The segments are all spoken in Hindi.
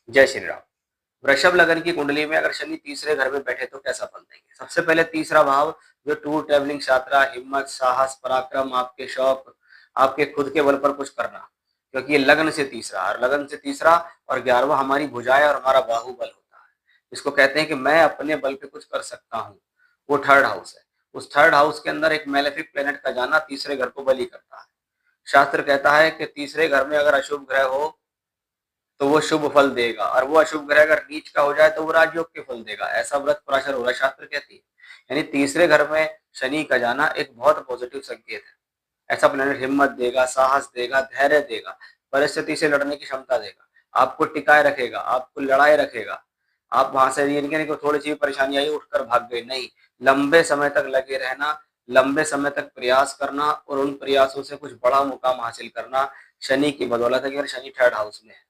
जय श्री राम। वृषभ लगन की कुंडली में अगर शनि तीसरे घर में बैठे तो कैसा फल देंगे? सबसे पहले तीसरा भाव जो टूर ट्रैवलिंग, यात्रा, हिम्मत, साहस, पराक्रम, आपके शौक, आपके खुद के बल पर कुछ करना, क्योंकि ये लग्न से तीसरा और लगन से तीसरा और 11वां हमारी भुजाएं और हमारा बाहुबल होता है, इसको कहते हैं कि मैं अपने बल पे कुछ कर सकता हूँ। वो थर्ड हाउस है। उस थर्ड हाउस के अंदर एक मेलेफिक प्लेनेट का जाना तीसरे घर को बली करता है। शास्त्र कहता है कि तीसरे घर में अगर अशुभ ग्रह हो तो वो शुभ फल देगा, और वो अशुभ ग्रह अगर नीच का हो जाए तो वो राजयोग के फल देगा। ऐसा व्रत पराशर होरा शास्त्र कहती है। यानी तीसरे घर में शनि का जाना एक बहुत पॉजिटिव संकेत है। ऐसा प्लेनेट हिम्मत देगा, साहस देगा, धैर्य देगा, परिस्थिति से लड़ने की क्षमता देगा, आपको टिकाए रखेगा, आपको लड़ाए रखेगा। आप वहां से ये नहीं कि थोड़ी सी परेशानी आई उठकर भाग गए, नहीं, लंबे समय तक लगे रहना, लंबे समय तक प्रयास करना और उन प्रयासों से कुछ बड़ा मुकाम हासिल करना शनि की बदौलत है। कि शनि थर्ड हाउस में है,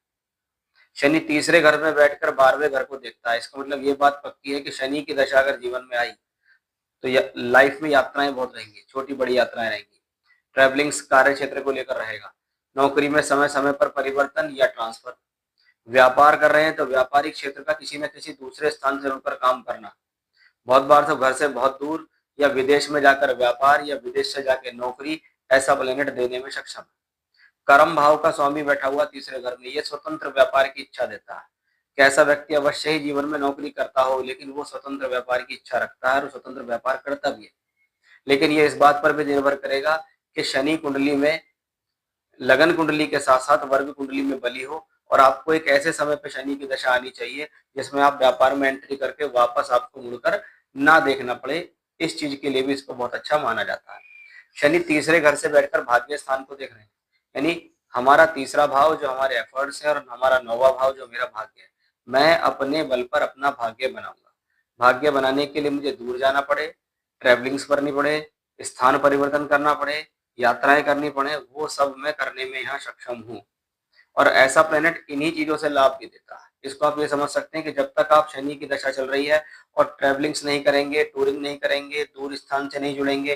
शनि तीसरे घर में बैठकर 12वें घर को देखता है। इसका मतलब ये बात पक्की है कि शनि की दशा अगर जीवन में आई तो लाइफ में यात्राएं बहुत रहेंगी, छोटी बड़ी यात्राएं रहेंगी। ट्रैवलिंग्स कार्य क्षेत्र को लेकर रहेगा। नौकरी में समय समय पर परिवर्तन या ट्रांसफर। व्यापार कर रहे हैं तो व्यापारिक क्षेत्र का किसी न किसी दूसरे स्थान से उनपर काम करना। बहुत बार तो घर से बहुत दूर या विदेश में जाकर व्यापार या विदेश से जाकर नौकरी, ऐसा प्लेनेट देने में सक्षम है। कर्म भाव का स्वामी बैठा हुआ तीसरे घर में, ये स्वतंत्र व्यापार की इच्छा देता है। कैसा व्यक्ति अवश्य ही जीवन में नौकरी करता हो, लेकिन वो स्वतंत्र व्यापार की इच्छा रखता है और स्वतंत्र व्यापार करता भी है। लेकिन ये इस बात पर भी निर्भर करेगा कि शनि कुंडली में, लगन कुंडली के साथ साथ वर्ग कुंडली में बली हो, और आपको एक ऐसे समय पे शनि की दशा आनी चाहिए जिसमें आप व्यापार में एंट्री करके वापस आपको मुड़कर ना देखना पड़े। इस चीज के लिए भी इसको बहुत अच्छा माना जाता है। शनि तीसरे घर से बैठकर भाग्य स्थान को देख रहे हैं, यानी हमारा तीसरा भाव जो हमारे एफर्ट्स है और हमारा 9वां भाव जो मेरा भाग्य है, मैं अपने बल पर अपना भाग्य बनाऊंगा। भाग्य बनाने के लिए मुझे दूर जाना पड़े, ट्रैवलिंग्स करनी पड़े, स्थान परिवर्तन करना पड़े, यात्राएं करनी पड़े, वो सब मैं करने में यहाँ सक्षम हूँ। और ऐसा प्लेनेट इन्हीं चीजों से लाभ भी देता है। इसको आप ये समझ सकते हैं कि जब तक आप शनि की दशा चल रही है और ट्रैवलिंग्स नहीं करेंगे, टूरिंग नहीं करेंगे, दूर स्थान से नहीं जुड़ेंगे,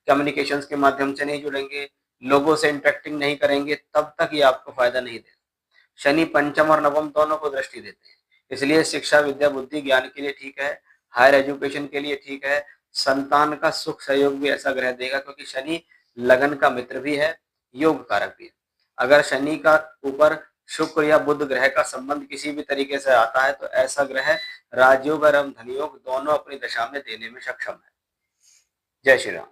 कम्युनिकेशंस के माध्यम से नहीं जुड़ेंगे, लोगों से इंटरेक्टिंग नहीं करेंगे, तब तक ये आपको फायदा नहीं देगा। शनि पंचम और नवम दोनों को दृष्टि देते हैं, इसलिए शिक्षा, विद्या, बुद्धि, ज्ञान के लिए ठीक है, हायर एजुकेशन के लिए ठीक है। संतान का सुख सहयोग भी ऐसा ग्रह देगा, क्योंकि शनि लगन का मित्र भी है, योग कारक भी है। अगर शनि का ऊपर शुक्र या बुध ग्रह का संबंध किसी भी तरीके से आता है तो ऐसा ग्रह राजयोग और धनयोग दोनों अपनी दशा में देने में सक्षम है। जय श्री राम।